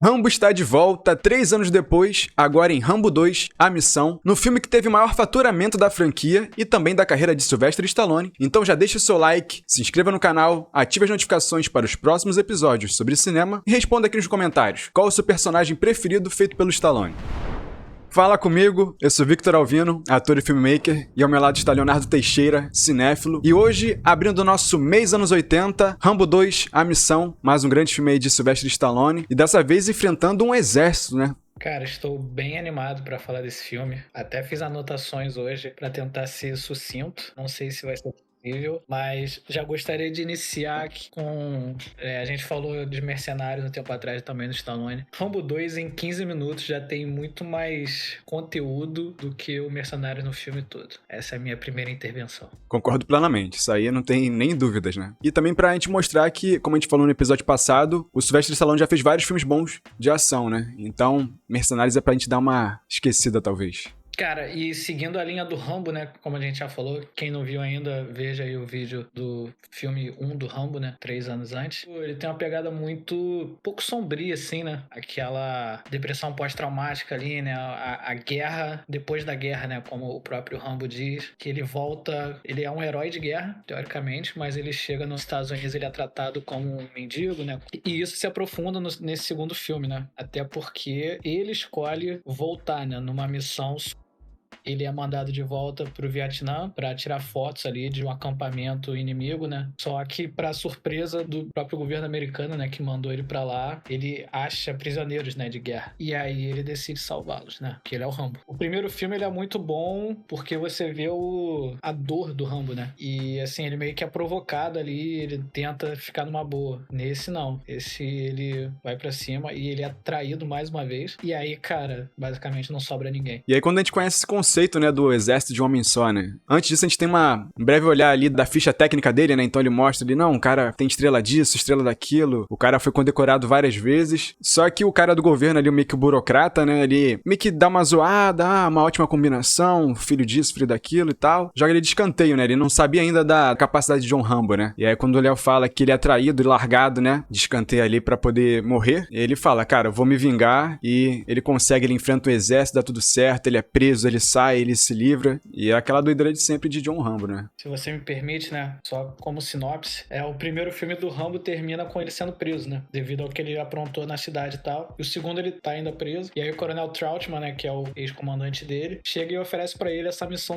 Rambo está de volta 3 anos depois, agora em Rambo 2, A Missão, no filme que teve o maior faturamento da franquia e também da carreira de Sylvester Stallone. Então já deixa o seu like, se inscreva no canal, ative as notificações para os próximos episódios sobre cinema e responda aqui nos comentários qual o seu personagem preferido feito pelo Stallone. Fala comigo, eu sou Victor Alvino, ator e filmmaker, e ao meu lado está Leonardo Teixeira, cinéfilo. E hoje, abrindo o nosso mês anos 80, Rambo 2, A Missão, mais um grande filme aí de Sylvester Stallone, e dessa vez enfrentando um exército, né? Cara, estou bem animado para falar desse filme. Até fiz anotações hoje para tentar ser sucinto. Não sei se vai ser possível, mas já gostaria de iniciar aqui com... a gente falou de Mercenários um tempo atrás também no Stallone. Rambo 2 em 15 minutos já tem muito mais conteúdo do que o Mercenários no filme todo. Essa é a minha primeira intervenção. Concordo plenamente, isso aí não tem nem dúvidas, né? E também pra gente mostrar que, como a gente falou no episódio passado, o Sylvester Stallone já fez vários filmes bons de ação, né? Então, Mercenários é pra gente dar uma esquecida, talvez. Cara, e seguindo a linha do Rambo, né? Como a gente já falou, quem não viu ainda, veja aí o vídeo do filme 1 do Rambo, né? 3 anos antes. Ele tem uma pegada muito pouco sombria, assim, né? Aquela depressão pós-traumática ali, né? A guerra depois da guerra, né? Como o próprio Rambo diz, que ele volta... Ele é um herói de guerra, teoricamente, mas ele chega nos Estados Unidos, ele é tratado como um mendigo, né? E isso se aprofunda nesse segundo filme, né? Até porque ele escolhe voltar, né? Numa missão... Ele é mandado de volta pro Vietnã para tirar fotos ali de um acampamento inimigo, né? Só que, para surpresa do próprio governo americano, né, que mandou ele para lá, ele acha prisioneiros, né, de guerra. E aí ele decide salvá-los, né? Porque ele é o Rambo. O primeiro filme ele é muito bom porque você vê a dor do Rambo, né? E assim, ele meio que é provocado ali, ele tenta ficar numa boa. Nesse não. Esse ele vai para cima e ele é traído mais uma vez. E aí, cara, basicamente não sobra ninguém. E aí quando a gente conhece esse conceito, né, do exército de um homem só, né? Antes disso a gente tem um breve olhar ali da ficha técnica dele, né? Então ele mostra ali, não, o cara tem estrela disso, estrela daquilo, o cara foi condecorado várias vezes, só que o cara do governo ali, meio que o burocrata, né, ele meio que dá uma zoada, uma ótima combinação, filho disso, filho daquilo e tal, joga ele de escanteio, né? Ele não sabia ainda da capacidade de John Rambo, né? E aí quando o Léo fala que ele é traído e largado, né, de escanteio ali pra poder morrer, ele fala, cara, eu vou me vingar, e ele consegue, ele enfrenta o exército, dá tudo certo, ele é preso, ele sai, ele se livra, e é aquela doideira de sempre de John Rambo, né? Se você me permite, né, só como sinopse, o primeiro filme do Rambo termina com ele sendo preso, né, devido ao que ele aprontou na cidade e tal, e o segundo ele tá ainda preso, e aí o Coronel Trautmann, né, que é o ex-comandante dele, chega e oferece pra ele essa missão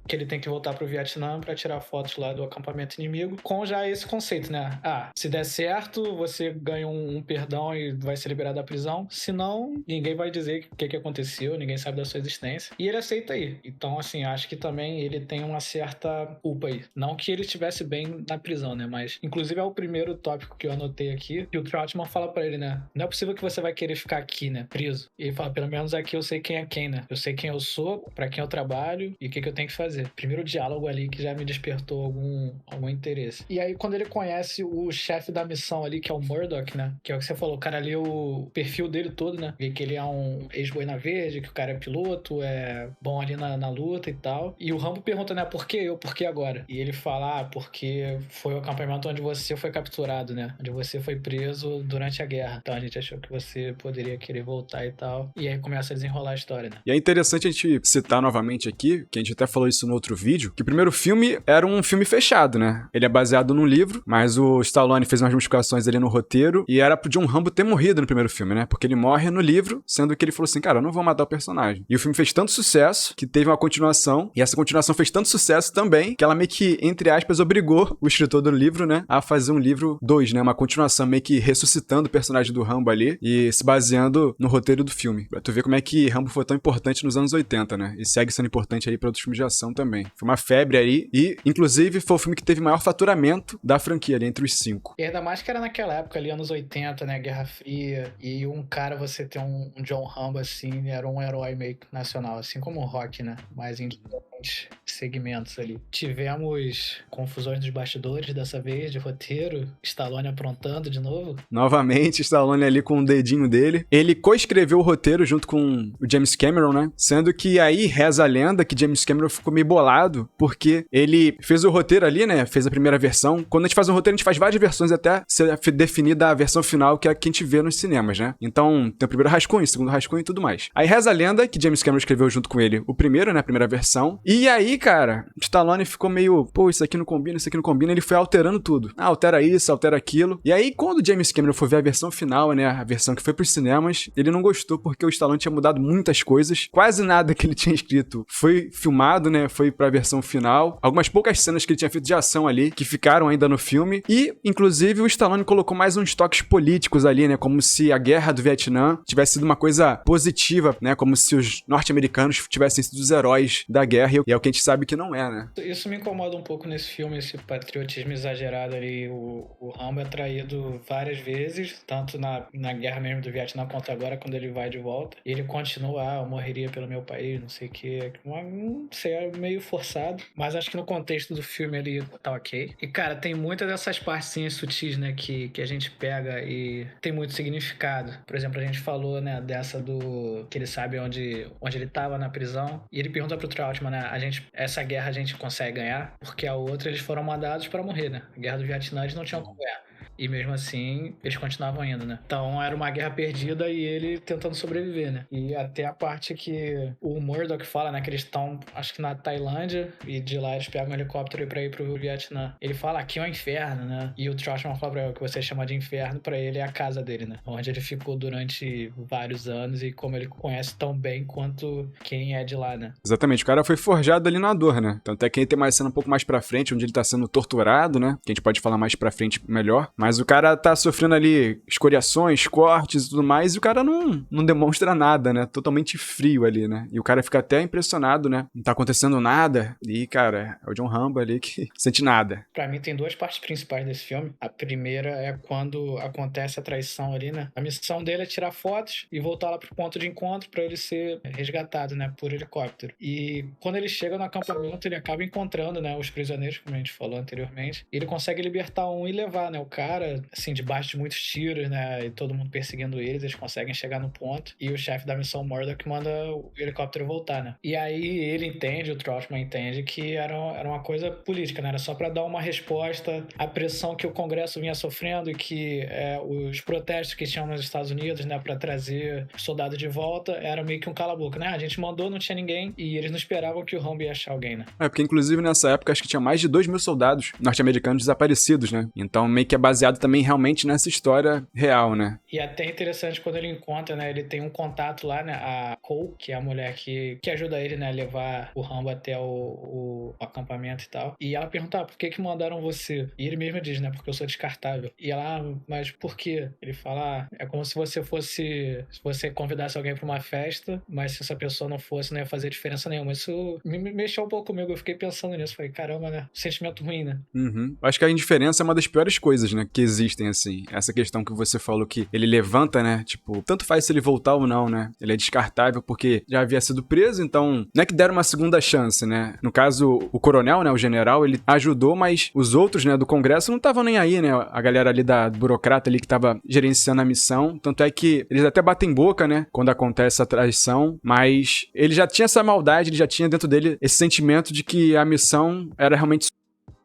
que ele tem que voltar pro Vietnã pra tirar fotos lá do acampamento inimigo, com já esse conceito, né? Se der certo, você ganha um perdão e vai ser liberado da prisão. Se não, ninguém vai dizer o que aconteceu, ninguém sabe da sua existência. E ele aceita aí. Então, assim, acho que também ele tem uma certa culpa aí. Não que ele estivesse bem na prisão, né? Mas, inclusive, é o primeiro tópico que eu anotei aqui, que o Trautmann fala pra ele, né? Não é possível que você vai querer ficar aqui, né? Preso. E ele fala, pelo menos aqui eu sei quem é quem, né? Eu sei quem eu sou, pra quem eu trabalho e o que eu tenho que fazer. Primeiro diálogo ali que já me despertou algum interesse. E aí, quando ele conhece o chefe da missão ali, que é o Murdoch, né? Que é o que você falou, o cara ali, o perfil dele todo, né? Vê que ele é um ex-boina verde, que o cara é piloto, é bom ali na luta e tal. E o Rambo pergunta, né? Por que eu? Por que agora? E ele fala, porque foi o acampamento onde você foi capturado, né? Onde você foi preso durante a guerra. Então a gente achou que você poderia querer voltar e tal. E aí começa a desenrolar a história, né? E é interessante a gente citar novamente aqui, que a gente até falou isso no outro vídeo, que o primeiro filme era um filme fechado, né? Ele é baseado num livro, mas o Stallone fez umas modificações ali no roteiro, e era pro John Rambo ter morrido no primeiro filme, né? Porque ele morre no livro, sendo que ele falou assim, cara, eu não vou matar o personagem. E o filme fez tanto sucesso, que teve uma continuação, e essa continuação fez tanto sucesso também, que ela meio que, entre aspas, obrigou o escritor do livro, né, a fazer um livro 2, né? Uma continuação meio que ressuscitando o personagem do Rambo ali, e se baseando no roteiro do filme. Pra tu ver como é que Rambo foi tão importante nos anos 80, né? E segue sendo importante aí pra outros filmes de ação também. Foi uma febre aí, e inclusive foi o filme que teve maior faturamento da franquia ali, entre os 5. E ainda mais que era naquela época ali, anos 80, né, Guerra Fria, e um cara, você ter um John Rambo assim, era um herói meio que nacional, assim como o Rock, né, mas indiretamente diferentes segmentos ali. Tivemos confusões dos bastidores dessa vez, de roteiro, Stallone aprontando de novo. Novamente, Stallone ali com o dedinho dele. Ele coescreveu o roteiro junto com o James Cameron, né? Sendo que aí reza a lenda que James Cameron ficou meio bolado, porque ele fez o roteiro ali, né? Fez a primeira versão. Quando a gente faz um roteiro, a gente faz várias versões até ser definida a versão final, que é a que a gente vê nos cinemas, né? Então, tem o primeiro rascunho, o segundo rascunho e tudo mais. Aí reza a lenda que James Cameron escreveu junto com ele o primeiro, né? A primeira versão. E aí, cara, o Stallone ficou meio, pô, isso aqui não combina, isso aqui não combina. Ele foi alterando tudo. Ah, altera isso, altera aquilo. E aí, quando o James Cameron foi ver a versão final, né? A versão que foi pros cinemas, ele não gostou porque o Stallone tinha mudado muitas coisas. Quase nada que ele tinha escrito foi filmado, né? Foi pra versão final. Algumas poucas cenas que ele tinha feito de ação ali, que ficaram ainda no filme. E, inclusive, o Stallone colocou mais uns toques políticos ali, né? Como se a guerra do Vietnã tivesse sido uma coisa positiva, né? Como se os norte-americanos tivessem sido os heróis da guerra. E é o que a gente sabe que não é, né? Isso me incomoda um pouco nesse filme, esse patriotismo exagerado ali. O Rambo é traído várias vezes, tanto na guerra mesmo do Vietnã quanto agora, quando ele vai de volta. E ele continua, eu morreria pelo meu país, não sei o que. Não sei, é meio forçado. Mas acho que no contexto do filme ele tá ok. E, cara, tem muitas dessas partezinhas sutis, né, que a gente pega e tem muito significado. Por exemplo, a gente falou, né, dessa do... que ele sabe onde ele tava na prisão. E ele pergunta pro Trautmann, né, essa guerra a gente consegue ganhar, porque a outra eles foram mandados pra morrer, né? A guerra do Vietnã eles não tinham como ganhar. E mesmo assim, eles continuavam indo, né? Então era uma guerra perdida e ele tentando sobreviver, né? E até a parte que o Murdoch fala, né? Que eles estão, acho que na Tailândia, e de lá eles pegam um helicóptero pra ir pro Vietnã. Ele fala, aqui é um inferno, né? E o Trautmann fala pra ele, o que você chama de inferno, pra ele é a casa dele, né? Onde ele ficou durante vários anos e como ele conhece tão bem quanto quem é de lá, né? Exatamente, o cara foi forjado ali na dor, né? Tanto é que tem mais cena um pouco mais pra frente, onde ele tá sendo torturado, né? Que a gente pode falar mais pra frente melhor. Mas o cara tá sofrendo ali escoriações, cortes e tudo mais, e o cara não demonstra nada, né? Totalmente frio ali, né? E o cara fica até impressionado, né? Não tá acontecendo nada. E, cara, é o John Rambo ali que sente nada. Pra mim tem duas partes principais desse filme. A primeira é quando acontece a traição ali, né? A missão dele é tirar fotos e voltar lá pro ponto de encontro pra ele ser resgatado, né? Por helicóptero. E quando ele chega no acampamento, ele acaba encontrando, né? Os prisioneiros, como a gente falou anteriormente. E ele consegue libertar um e levar, né? O cara, assim, debaixo de muitos tiros, né? E todo mundo perseguindo eles conseguem chegar no ponto. E o chefe da missão Murdoch manda o helicóptero voltar, né? E aí ele entende, o Trautmann entende que era uma coisa política, né? Era só pra dar uma resposta à pressão que o Congresso vinha sofrendo e que os protestos que tinham nos Estados Unidos, né? Pra trazer soldados de volta, era meio que um cala-boca, né? A gente mandou, não tinha ninguém e eles não esperavam que o Rambo ia achar alguém, né? Porque inclusive nessa época acho que tinha mais de 2.000 soldados norte-americanos desaparecidos, né? Então meio que é baseado também realmente nessa história real, né? E até interessante quando ele encontra, né? Ele tem um contato lá, né? A Cole, que é a mulher que ajuda ele, né? A levar o Rambo até o acampamento e tal. E ela pergunta, por que mandaram você? E ele mesmo diz, né? Porque eu sou descartável. E ela, mas por quê? Ele fala, é como se você fosse... Se você convidasse alguém pra uma festa, mas se essa pessoa não fosse, não ia fazer diferença nenhuma. Isso me mexeu um pouco comigo. Eu fiquei pensando nisso. Falei, caramba, né? Sentimento ruim, né? Uhum. Acho que a indiferença é uma das piores coisas, né? Que existem, assim. Essa questão que você falou que ele levanta, né? Tipo, tanto faz se ele voltar ou não, né? Ele é descartável porque já havia sido preso, então não é que deram uma segunda chance, né? No caso, o coronel, né? O general, ele ajudou, mas os outros, né? Do Congresso não estavam nem aí, né? A galera ali da burocrata ali que tava gerenciando a missão. Tanto é que eles até batem boca, né? Quando acontece a traição, mas ele já tinha essa maldade, ele já tinha dentro dele esse sentimento de que a missão era realmente...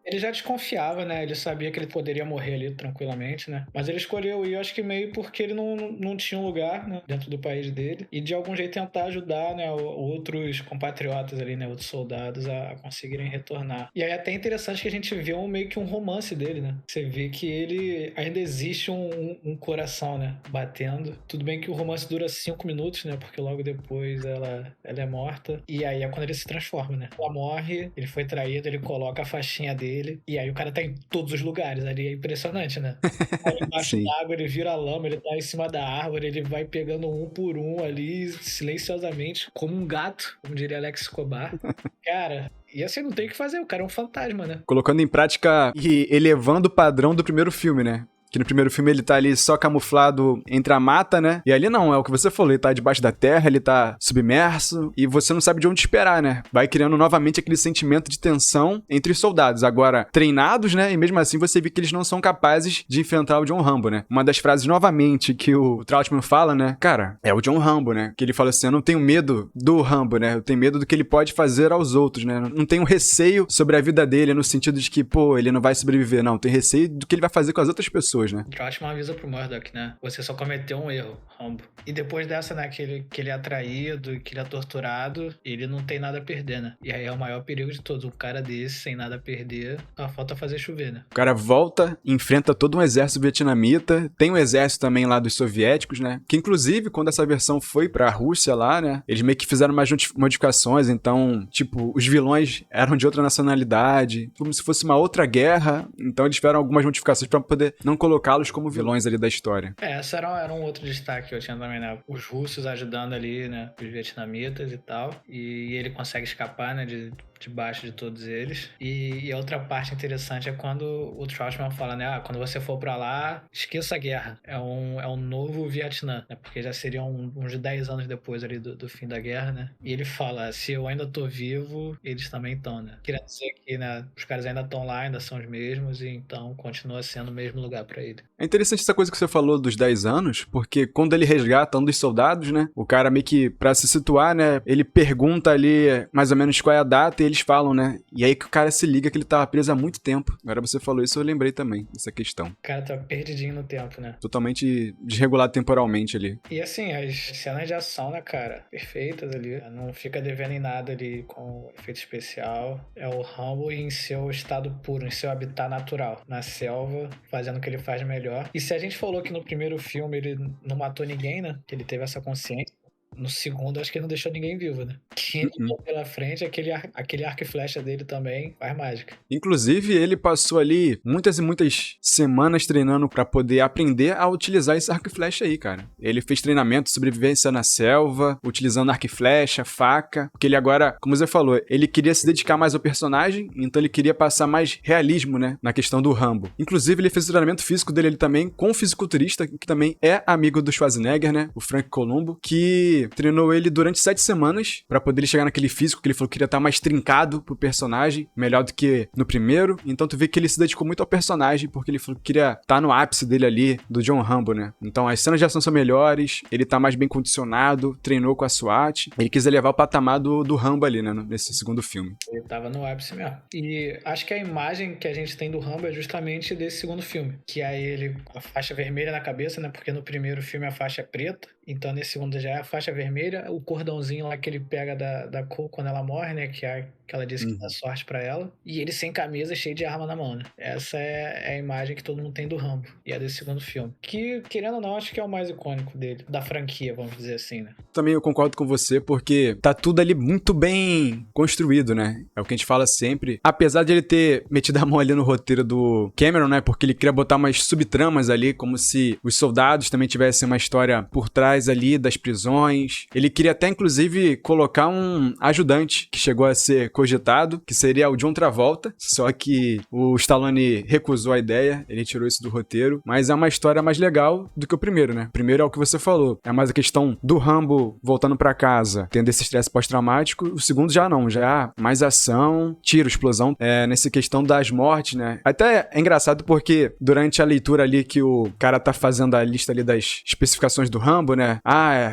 Ele já desconfiava, né? Ele sabia que ele poderia morrer ali tranquilamente, né? Mas ele escolheu ir, acho que meio porque ele não tinha um lugar, né? Dentro do país dele. E de algum jeito tentar ajudar, né? Outros compatriotas ali, né? Outros soldados a conseguirem retornar. E aí é até interessante que a gente vê meio que um romance dele, né? Você vê que ele ainda existe um coração, né? Batendo. Tudo bem que o romance dura 5 minutos, né? Porque logo depois ela é morta. E aí é quando ele se transforma, né? Ela morre, ele foi traído, ele coloca a faixinha dele. E aí o cara tá em todos os lugares ali, é impressionante, né? Aí embaixo d'água, ele vira lama, ele tá em cima da árvore, ele vai pegando um por um ali, silenciosamente, como um gato, como diria Alex Escobar. Cara, e assim, não tem o que fazer, o cara é um fantasma, né? Colocando em prática e elevando o padrão do primeiro filme, né? Que no primeiro filme ele tá ali só camuflado entre a mata, né? E ali não, é o que você falou, ele tá debaixo da terra, ele tá submerso e você não sabe de onde esperar, né? Vai criando novamente aquele sentimento de tensão entre os soldados. Agora, treinados, né? E mesmo assim você vê que eles não são capazes de enfrentar o John Rambo, né? Uma das frases novamente que o Trautmann fala, né? Cara, é o John Rambo, né? Que ele fala assim, eu não tenho medo do Rambo, né? Eu tenho medo do que ele pode fazer aos outros, né? Não tenho receio sobre a vida dele no sentido de que, pô, ele não vai sobreviver, não. Tenho receio do que ele vai fazer com as outras pessoas, né? O Trautmann avisa pro Murdoch, né? Você só cometeu um erro, Rambo. E depois dessa, né, que ele é traído, que ele é torturado, ele não tem nada a perder, né? E aí é o maior perigo de todos. Um cara desse, sem nada a perder, só falta fazer chover, né? O cara volta, enfrenta todo um exército vietnamita, tem um exército também lá dos soviéticos, né? Que inclusive, quando essa versão foi pra Rússia lá, né? Eles meio que fizeram umas modificações, então, tipo, os vilões eram de outra nacionalidade, como se fosse uma outra guerra, então eles tiveram algumas modificações pra poder não colocá-los como vilões ali da história. Essa era um outro destaque que eu tinha também, né? Os russos ajudando ali, né? Os vietnamitas e tal. E ele consegue escapar, né? Debaixo de todos eles. E a outra parte interessante é quando o Trautmann fala, né? Ah, quando você for pra lá, esqueça a guerra. É um novo Vietnã, né? Porque já seriam uns 10 anos depois ali do fim da guerra, né? E ele fala, se eu ainda tô vivo, eles também estão, né? Queria dizer que, né? Os caras ainda estão lá, ainda são os mesmos, e então continua sendo o mesmo lugar pra ele. É interessante essa coisa que você falou dos 10 anos, porque quando ele resgata um dos soldados, né? O cara meio que, pra se situar, né? Ele pergunta ali mais ou menos qual é a data e eles falam, né? E aí que o cara se liga que ele tava preso há muito tempo. Agora você falou isso, eu lembrei também dessa questão. O cara tá perdidinho no tempo, né? Totalmente desregulado temporalmente ali. E assim, as cenas de ação, né, cara? Perfeitas ali. Não fica devendo em nada ali com efeito especial. É o Rambo em seu estado puro, em seu habitat natural. Na selva, fazendo o que ele faz melhor. E se a gente falou que no primeiro filme ele não matou ninguém, né? Que ele teve essa consciência. No segundo, acho que ele não deixou ninguém vivo, né? Que ele pela frente, aquele arco e flecha dele também faz mágica. Inclusive, ele passou ali muitas e muitas semanas treinando pra poder aprender a utilizar esse arco e flecha aí, cara. Ele fez treinamento de sobrevivência na selva, utilizando arco e flecha, faca, porque ele agora, como você falou, ele queria se dedicar mais ao personagem, então ele queria passar mais realismo, né, na questão do Rambo. Inclusive, ele fez o treinamento físico dele ali também com um fisiculturista, que também é amigo do Schwarzenegger, né, o Frank Columbo, que treinou ele durante 7 semanas pra poder ele chegar naquele físico que ele falou que queria estar mais trincado pro personagem, melhor do que no primeiro. Então tu vê que ele se dedicou muito ao personagem porque ele falou que queria estar no ápice dele ali, do John Rambo, né? Então as cenas de ação são melhores, ele tá mais bem condicionado, treinou com a SWAT, ele quis elevar o patamar do Rambo ali, né, nesse segundo filme. Ele tava no ápice mesmo. E acho que a imagem que a gente tem do Rambo é justamente desse segundo filme, que é ele com a faixa vermelha na cabeça, né? Porque no primeiro filme a faixa é preta, então nesse segundo já é a faixa vermelha, o cordãozinho lá que ele pega da Cole quando ela morre, né? Que ela disse que dá sorte pra ela. E ele sem camisa, cheio de arma na mão, né? Essa é a imagem que todo mundo tem do Rambo. E é desse segundo filme. Que, querendo ou não, acho que é o mais icônico dele. Da franquia, vamos dizer assim, né? Também eu concordo com você, porque tá tudo ali muito bem construído, né? É o que a gente fala sempre. Apesar de ele ter metido a mão ali no roteiro do Cameron, né? Porque ele queria botar umas subtramas ali, como se os soldados também tivessem uma história por trás ali das prisões. Ele queria até, inclusive, colocar um ajudante que chegou a ser cogitado, que seria o John Travolta, só que o Stallone recusou a ideia, ele tirou isso do roteiro, mas é uma história mais legal do que o primeiro, né? O primeiro é o que você falou, é mais a questão do Rambo voltando pra casa, tendo esse estresse pós-traumático, o segundo já não, já é mais ação, tiro, explosão, nessa questão das mortes, né? Até é engraçado porque durante a leitura ali que o cara tá fazendo a lista ali das especificações do Rambo, né?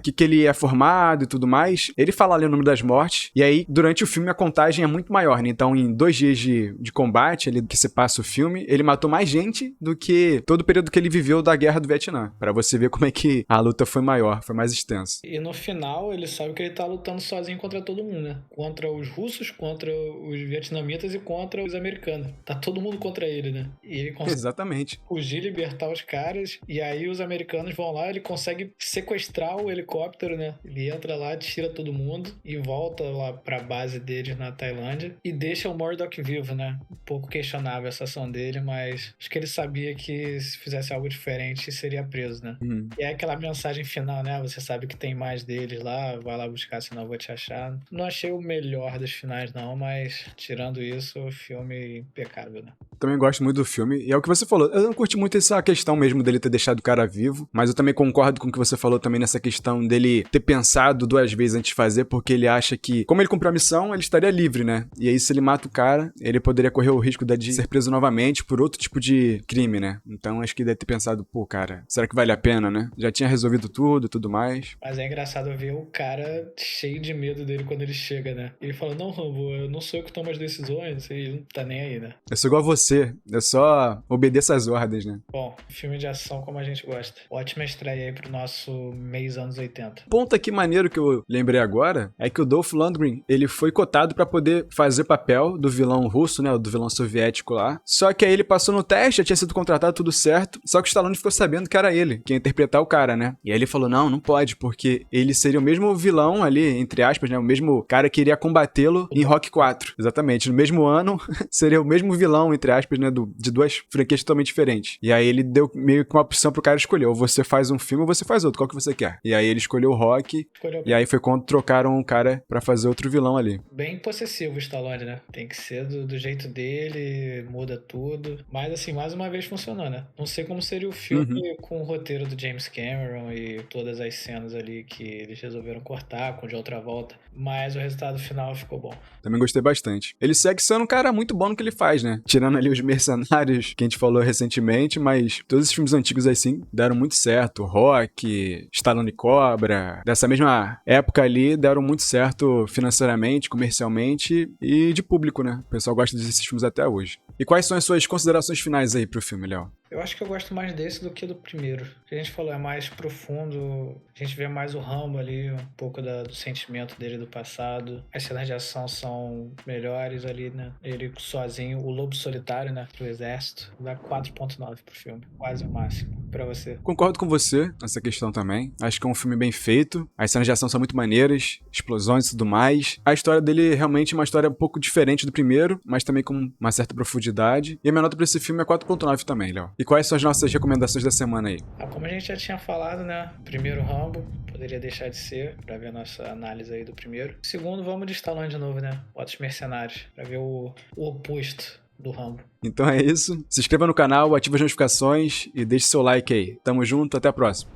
Que ele é formado e tudo mais, ele fala ali o número das mortes, e aí durante o filme a contagem é muito maior, né? Então em 2 dias de combate ali que se passa o filme, ele matou mais gente do que todo o período que ele viveu da guerra do Vietnã, pra você ver como é que a luta foi maior, foi mais extensa. E no final ele sabe que ele tá lutando sozinho contra todo mundo, né? Contra os russos, contra os vietnamitas e contra os americanos. Tá todo mundo contra ele, né? E ele consegue Exatamente. fugir, libertar os caras, e aí os americanos vão lá, ele consegue sequestrar o helicóptero, né? Ele entra lá, tira todo mundo e volta lá pra base deles na Tailândia e deixa o Murdoch vivo, né? Um pouco questionável essa ação dele, mas acho que ele sabia que se fizesse algo diferente seria preso, né? E é aquela mensagem final, né? Você sabe que tem mais deles lá, vai lá buscar, senão eu vou te achar. Não achei o melhor dos finais, não, mas tirando isso, o filme impecável, né? Também gosto muito do filme. E é o que você falou. Eu não curti muito essa questão mesmo dele ter deixado o cara vivo. Mas eu também concordo com o que você falou também nessa questão dele ter pensado 2 vezes antes de fazer, porque ele acha que, como ele cumpriu a missão, ele estaria livre, né? E aí, se ele mata o cara, ele poderia correr o risco de ser preso novamente por outro tipo de crime, né? Então, acho que deve ter pensado, pô, cara, será que vale a pena, né? Já tinha resolvido tudo e tudo mais. Mas é engraçado ver o cara cheio de medo dele quando ele chega, né? Ele fala, não, Rambo, eu não sou eu que tomo as decisões, e ele não tá nem aí, né? Eu sou igual a você, eu só obedeço às ordens, né? Bom, filme de ação como a gente gosta. Ótima estreia aí pro nosso mês anos 80. Ponto aqui maneiro que eu lembrei agora é que o Dolph Lundgren, ele foi cotado pra poder fazer papel do vilão russo, né, do vilão soviético lá. Só que aí ele passou no teste, já tinha sido contratado, tudo certo. Só que o Stallone ficou sabendo que era ele, que ia interpretar o cara, né? E aí ele falou, não pode, porque ele seria o mesmo vilão ali, entre aspas, né, o mesmo cara que iria combatê-lo em Rocky 4. Exatamente, no mesmo ano, seria o mesmo vilão, entre aspas, né, de 2 franquias totalmente diferentes. E aí ele deu meio que uma opção pro cara escolher, ou você faz um filme ou você faz outro, qual que você quer? E aí ele escolheu o Rocky, e aí foi quando trocaram o cara pra fazer outro vilão ali. Bem possessivo o Stallone, né? Tem que ser do jeito dele, muda tudo. Mas assim, mais uma vez funcionou, né? Não sei como seria o filme com o roteiro do James Cameron e todas as cenas ali que eles resolveram cortar com de outra volta. Mas o resultado final ficou bom. Também gostei bastante. Ele segue sendo um cara muito bom no que ele faz, né? Tirando ali os Mercenários que a gente falou recentemente, mas todos esses filmes antigos assim deram muito certo. Rock, Stallone Cobra, dessa mesma época ali deram muito certo financeiramente, comercialmente e de público, né? O pessoal gosta desses filmes até hoje. E quais são as suas considerações finais aí pro filme, Léo? Eu acho que eu gosto mais desse do que do primeiro. O que a gente falou é mais profundo, a gente vê mais o Rambo ali, um pouco do sentimento dele do passado. As cenas de ação são melhores ali, né? Ele sozinho, o Lobo Solitário, né? Pro exército, dá 4.9 pro filme, quase o máximo. Pra você. Concordo com você nessa questão também. Acho que é um filme bem feito. As cenas de ação são muito maneiras, explosões e tudo mais. A história dele é realmente uma história um pouco diferente do primeiro, mas também com uma certa profundidade. E a minha nota pra esse filme é 4.9 também, Léo. E quais são as nossas recomendações da semana aí? Como a gente já tinha falado, né? Primeiro Rambo, poderia deixar de ser, pra ver a nossa análise aí do primeiro. Segundo, vamos de Stallone de novo, né? Os Mercenários, pra ver o oposto do Rambo. Então é isso. Se inscreva no canal, ative as notificações e deixe seu like aí. Tamo junto, até a próxima.